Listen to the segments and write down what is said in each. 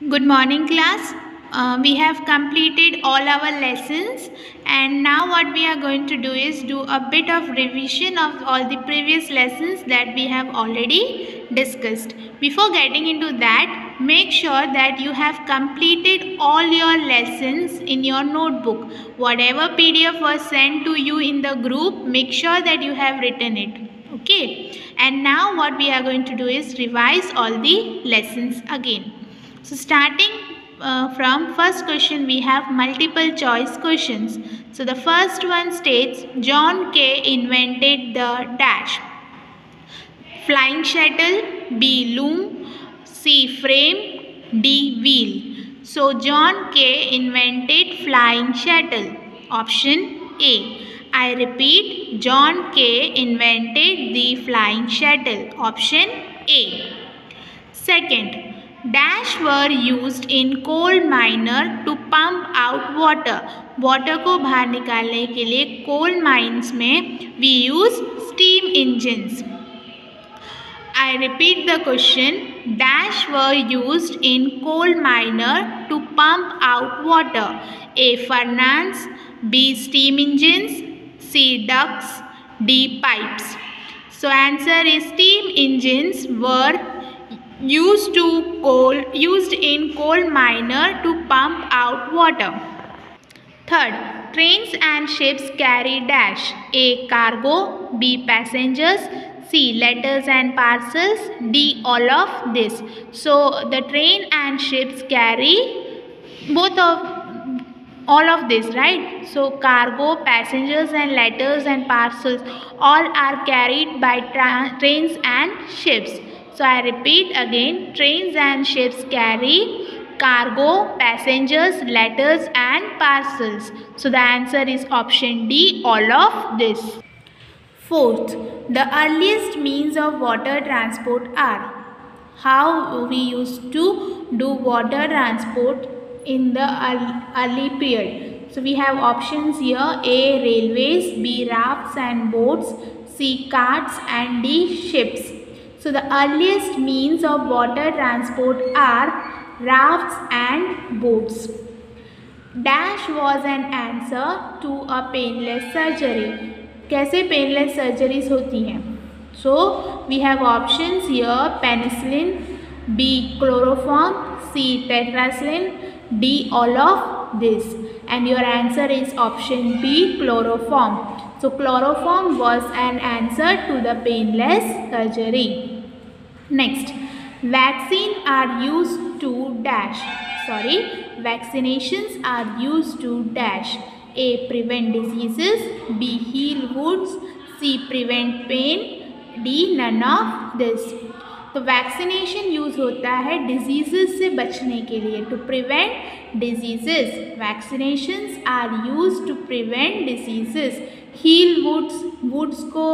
Good morning, class. We have completed all our lessons, and now what we are going to do is do a bit of revision of all the previous lessons that we have already discussed. Before getting into that, make sure that you have completed all your lessons in your notebook. Whatever PDF was sent to you in the group, make sure that you have written it. Okay, and now what we are going to do is revise all the lessons again. So starting from first question, we have multiple choice questions. So the first one states John Kay invented the dash. Flying shuttle, B. Loom, C. Frame, D. Wheel. So John Kay invented flying shuttle. Option A. I repeat, John Kay invented the flying shuttle. Option A. Second, dash were used in coal miner to pump out water. Water को बाहर निकालने के लिए coal mines में we use steam engines. I repeat the question. Dash were used in coal miner to pump out water. A. furnace, B. steam engines, C. ducts, D. pipes. So answer is steam engines were used in coal miner to pump out water. Third, trains and ships carry dash. A. cargo, B. passengers, C. letters and parcels, D. all of this. So the train and ships carry all of this, right? So cargo, passengers and letters and parcels all are carried by trains and ships. So I repeat again, trains and ships carry cargo, passengers, letters and parcels. So the answer is option D, all of this. Fourth, the earliest means of water transport are. How we used to do water transport in the early period. So we have options here: A. railways, B. rafts and boats, C. carts and D. ships. So the earliest means of water transport are rafts and boats. Dash was an answer to a painless surgery. कैसे painless surgeries होती हैं? So we have options here: penicillin, B chloroform, C tetracycline, D all of this. And your answer is option B, chloroform. So chloroform was an answer to the painless surgery. Next, vaccine are use to dash. Vaccinations are used to dash. A. prevent diseases, B. heal wounds, C. prevent pain, D. none of this. तो vaccination use होता है disease से बचने के लिए, to prevent disease. Vaccinations are use to prevent disease. Heal wounds को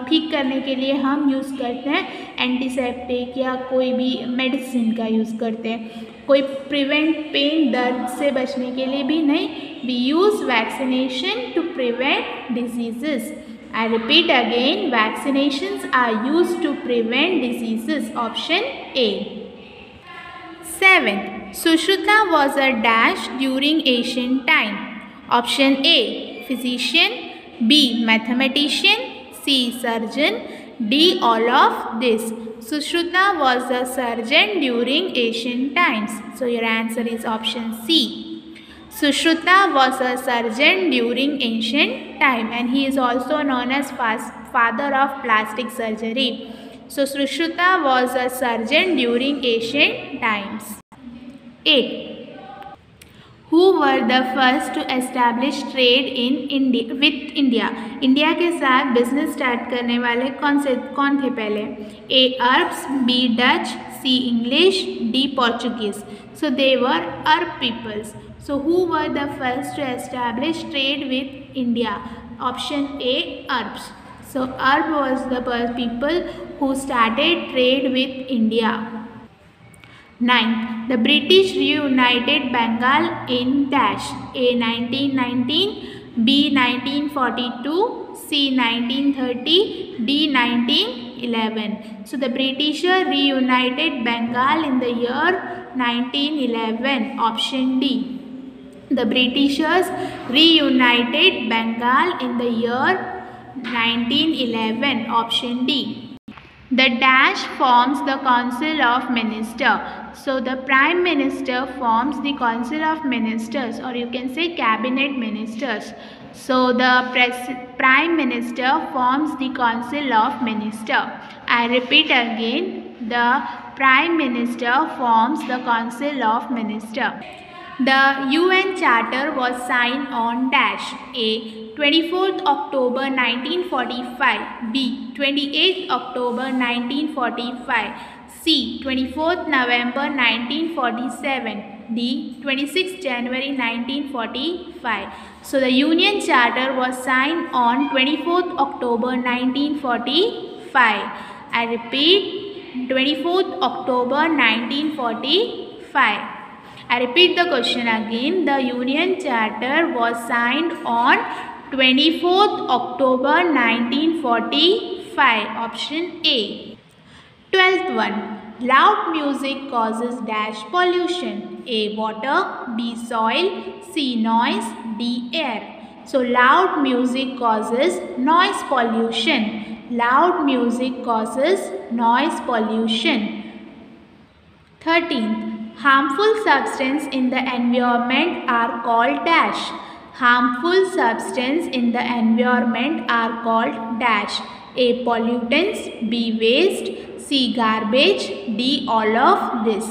ठीक करने के लिए हम यूज़ करते हैं एंटीसेप्टिक या कोई भी मेडिसिन का यूज़ करते हैं. कोई प्रिवेंट पेन, दर्द से बचने के लिए भी नहीं. We use vaccination to prevent disease. I repeat again, vaccinations are used to prevent diseases. Option A. 7. Sushruta was a dash during ancient time. Option A. physician, B. mathematician, C. surgeon, D. all of this. Sushruta was a surgeon during ancient times. So your answer is option C. Sushruta was a surgeon during ancient time, and he is also known as father of plastic surgery. So Sushruta was a surgeon during ancient times. 8. Who were the first to establish trade in India? India के साथ business start करने वाले कौन थे पहले? A. Arabs, B. Dutch, C. English, D. Portuguese. So they were Arab peoples. So who were the first to establish trade with India? Option A. Arabs. So Arab was the people who started trade with India. 9. The British reunited Bengal in dash. A. 1919, B. 1942, C. 1930, D. 19 1911. So the Britishers reunited Bengal in the year 1911. Option D. The Britishers reunited Bengal in the year 1911. Option D. The dash forms the Council of Ministers. So the Prime Minister forms the Council of Ministers, or you can say Cabinet Ministers. So the Prime Minister forms the Council of Ministers. I repeat again, the Prime Minister forms the Council of Ministers. The UN Charter was signed on dash A. 24th October 1945, B. 28th October 1945, C. 24th November 1947, D. 26th January 1945. So the UN Charter was signed on 24th October 1945. I repeat, 24th October 1945. I repeat the question again. The Union Charter was signed on 24th October 1945. Option A. 12th one. Loud music causes dash pollution. A. Water, B. Soil, C. Noise, D. Air. So loud music causes noise pollution. Loud music causes noise pollution. 13th. Harmful substances in the environment are called dash. Harmful substances in the environment are called dash. A. Pollutants, B. Waste, C. Garbage, D. All of this.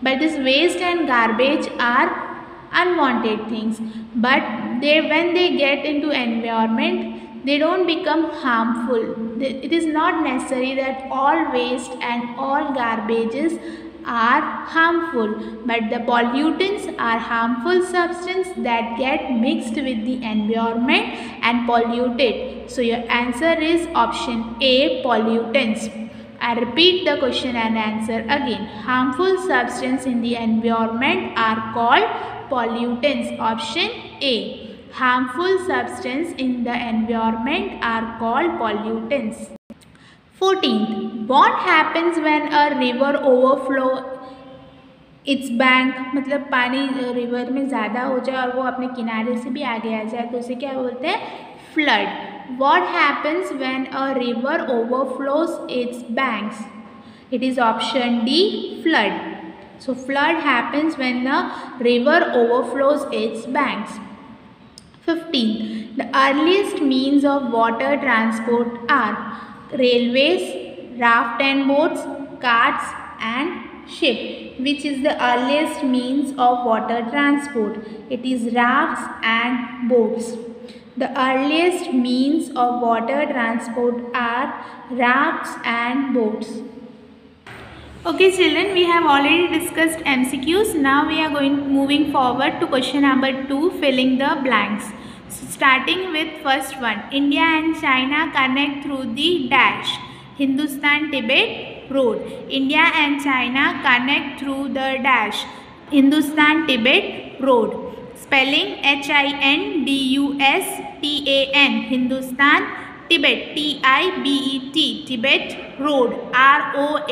But this waste and garbage are unwanted things. But when they get into environment, they don't become harmful. It is not necessary that all waste and all garbages are harmful, but the pollutants are harmful substances that get mixed with the environment and pollute it. So your answer is option A, pollutants. I repeat the question and answer again. Harmful substances in the environment are called pollutants. Option A. Harmful substances in the environment are called pollutants. 14th. What happens when a river overflow its bank? मतलब पानी river में ज़्यादा हो जाए और वो अपने किनारे से भी आगे आ जाए तो उसे क्या बोलते हैं? Flood. What happens when a river overflows its banks? It is option D, flood. So flood happens when the river overflows its banks. 15. The earliest means of water transport are railways, raft and boats, carts and ship. Which is the earliest means of water transport? It is rafts and boats. The earliest means of water transport are rafts and boats. Okay children, we have already discussed MCQs. Now we are moving forward to question number 2, filling the blanks. So starting with first one, India and China connect through the dash. Hindustan-Tibet road. India and China connect through the dash. Hindustan-Tibet road. Spelling Hindustan, Hindustan, Tibet, Tibet, Tibet road, Road.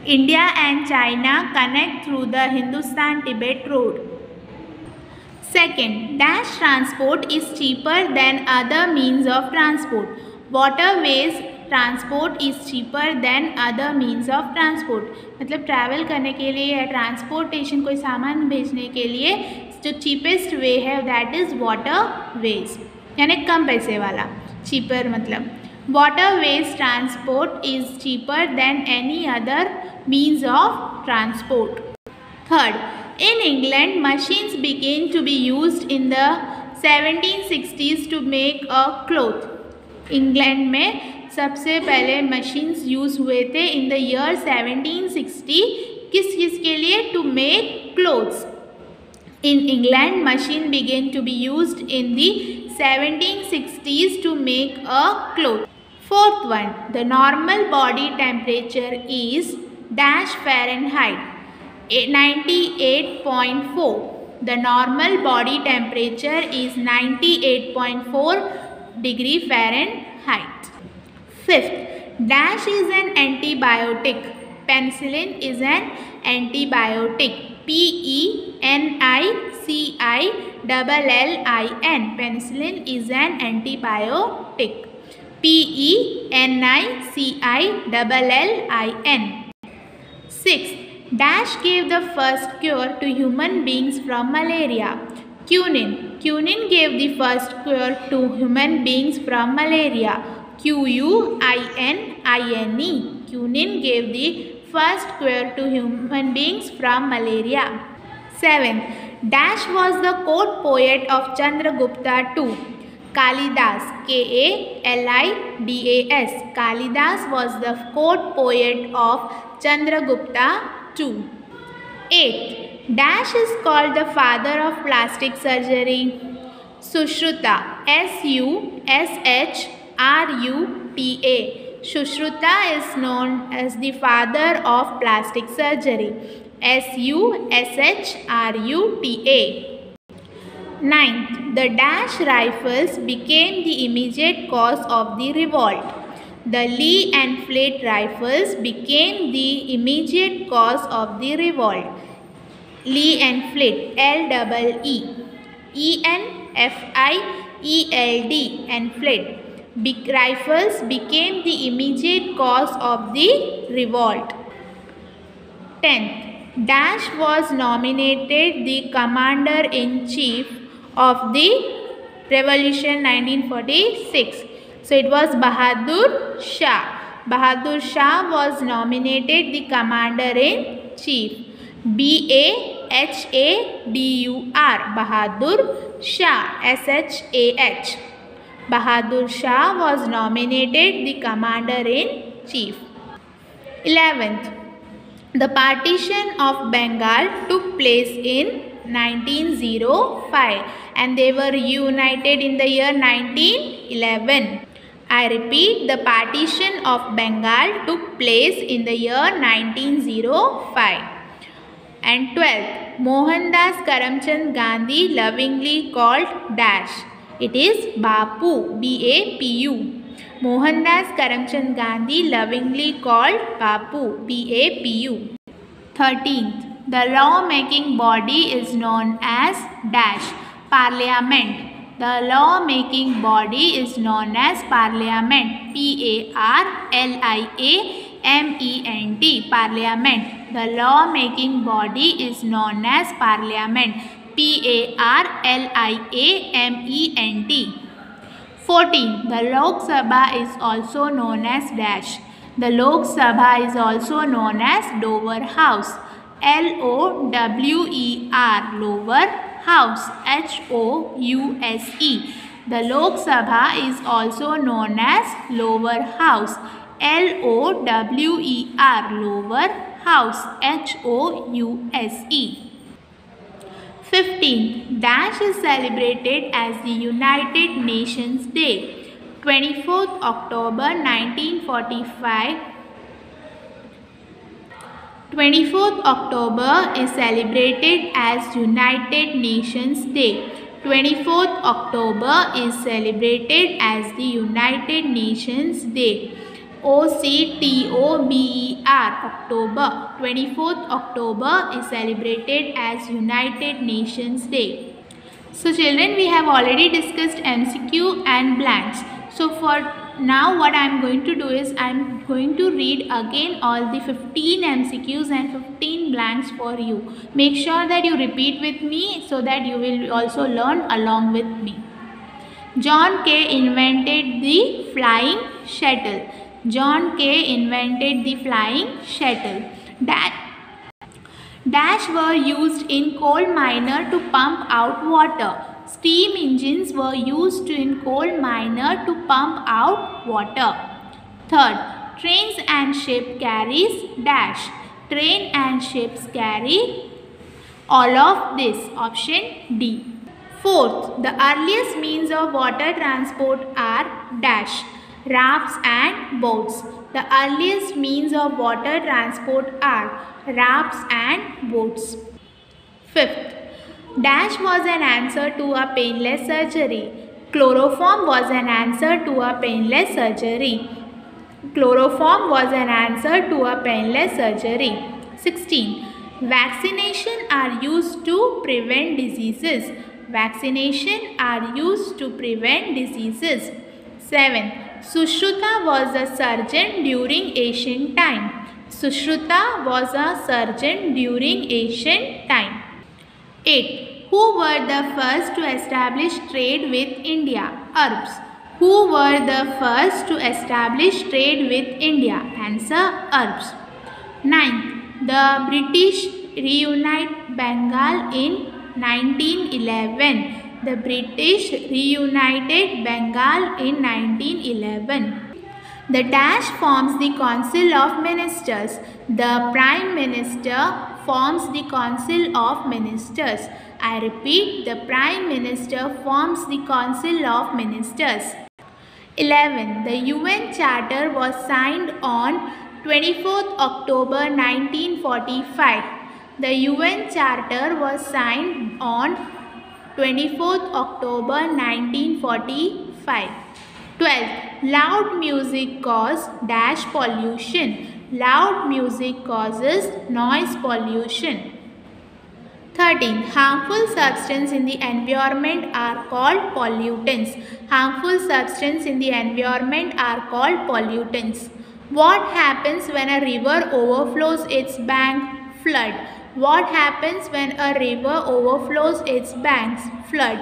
India and China connect through the Hindustan-Tibet road. Second, dash transport is cheaper than other means of transport. Waterways transport is cheaper than other means of transport. मतलब travel करने के लिए या transportation कोई सामान भेजने के लिए जो चीपेस्ट वे है दैट इज़ वाटरवेज, यानी कम पैसे वाला. चीपर मतलब waterways transport is cheaper than any other means of transport. Third, in England, machines began to be used in the 1760s to make a cloth. England में सबसे पहले machines use हुए थे in the year 1760. किस के लिए? To make clothes. In England, machine began to be used in the 1760s to make a cloth. Fourth one, the normal body temperature is dash Fahrenheit, 98.4. The normal body temperature is 98.4 degree Fahrenheit. Fifth, Dash is an antibiotic. Penicillin is an antibiotic. Penicillin. Penicillin is an antibiotic. Penicillin. 6. Dash gave the first cure to human beings from malaria. Quinine. Quinine gave the first cure to human beings from malaria. Quinine. Quinine gave the first cure to human beings from malaria. 7. Dash was the court poet of Chandragupta II. Kalidas. Kalidas. Kalidas was the court poet of Chandragupta II. 8. Dash is called the father of plastic surgery. Sushruta. Sushruta. Sushruta is known as the father of plastic surgery. Sushruta. 9th, the Dash rifles became the immediate cause of the revolt. The Lee Enfield rifles became the immediate cause of the revolt. Lee Enfield, Enfield, Enfield. Big rifles became the immediate cause of the revolt. 10th, Dash was nominated the Commander-in-Chief of the Revolution 1946. So it was Bahadur Shah. Bahadur Shah was nominated the Commander-in-Chief. Bahadur. Bahadur Shah. Shah. Bahadur Shah was nominated the Commander-in-Chief. 11th. The partition of Bengal took place in 1905 and they were united in the year 1911. I repeat, the partition of Bengal took place in the year 1905. And 12th, Mohandas Karamchand Gandhi lovingly called Dash. It is Bapu, B-A-P-U. Mohandas Karamchand Gandhi lovingly called Bapu, B-A-P-U. 13th, the law-making body is known as Dash, Parliament. The law-making body is known as Parliament, P-A-R-L-I-A-M-E-N-T, Parliament. The law-making body is known as Parliament, P-A-R-L-I-A-M-E-N-T. 14. The Lok Sabha is also known as Dash. The Lok Sabha is also known as Lower House, L-O-W-E-R, Lower House, H-O-U-S-E. The Lok Sabha is also known as Lower House, L-O-W-E-R, Lower House, H-O-U-S-E. 15. Dash is celebrated as the United Nations Day. 24th October 1945. 24th October is celebrated as United Nations Day. 24th October is celebrated as the United Nations Day. October. October. 24th October is celebrated as United Nations Day. So children, we have already discussed MCQ and blanks. So for now what I am going to do is I am going to read again all the 15 MCQs and 15 blanks for you. Make sure that you repeat with me so that you will also learn along with me. John Kay invented the flying shuttle. John Kay invented the flying shuttle. Dash were used in coal miner to pump out water. Steam engines were used in coal miner to pump out water. Third, trains and ship carries dash. Train and ships carry all of this. Option D. Fourth, the earliest means of water transport are dash. Rafts and boats. The earliest means of water transport are rafts and boats. Fifth, dash was an answer to a painless surgery. Chloroform was an answer to a painless surgery. Chloroform was an answer to a painless surgery. 16. Vaccination are used to prevent diseases. Vaccination are used to prevent diseases. 7. Sushruta was a surgeon during ancient time. Sushruta was a surgeon during ancient time. 8. Who were the first to establish trade with India? Arabs. Who were the first to establish trade with India? Answer, Arabs. 9. The British reunite Bengal in 1911. The British reunited Bengal in 1911. The dash forms the Council of Ministers. The Prime Minister forms the Council of Ministers. I repeat, the Prime Minister forms the Council of Ministers. 11. The UN Charter was signed on 24th October 1945. The UN Charter was signed on 24th October 1945. 12. Loud music causes dash pollution. Loud music causes noise pollution. 13. Harmful substances in the environment are called pollutants. Harmful substances in the environment are called pollutants. What happens when a river overflows its bank? Flood. What happens when a river overflows its banks? Flood.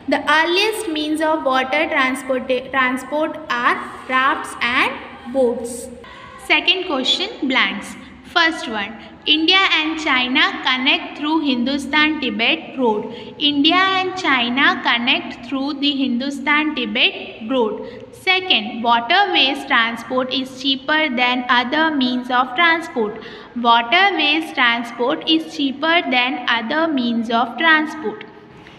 The earliest means of water transport are rafts and boats. Second question, blanks. First one, India and China connect through Hindustan-Tibet road. India and China connect through the Hindustan-Tibet road. Second, waterways transport is cheaper than other means of transport. Waterways transport is cheaper than other means of transport.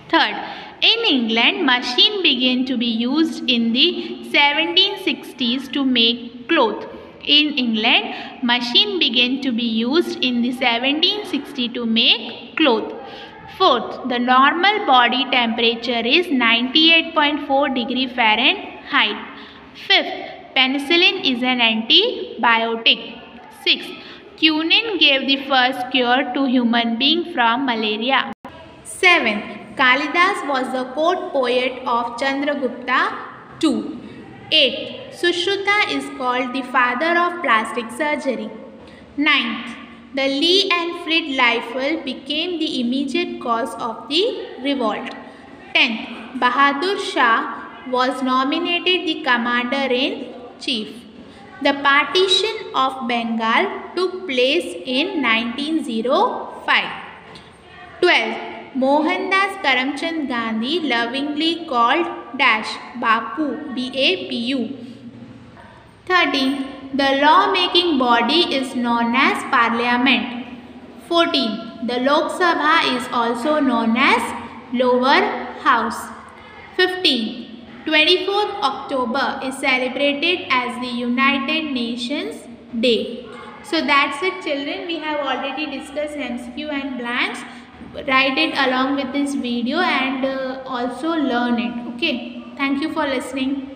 Third, in England, machine began to be used in the 1760s to make cloth. In England, machine began to be used in the 1760s to make cloth. Fourth, the normal body temperature is 98.4 degree Fahrenheit. Fifth, penicillin is an antibiotic. Sixth, quinine gave the first cure to human being from malaria. 7. Kalidas was the court poet of Chandragupta II. 8. Sushruta is called the father of plastic surgery. 9th. The Lee and Fleet rifle became the immediate cause of the revolt. 10th. Bahadur Shah was nominated the commander-in-chief. The partition of Bengal took place in 1905. 12th. Mohandas Karamchand Gandhi lovingly called dash Bapu, B-A-P-U. 13. The law-making body is known as Parliament. 14. The Lok Sabha is also known as Lower House. 15. 24th October is celebrated as the United Nations Day. So that's it, children. We have already discussed MCQ and blanks. Write it along with this video and also learn it. Okay. Thank you for listening.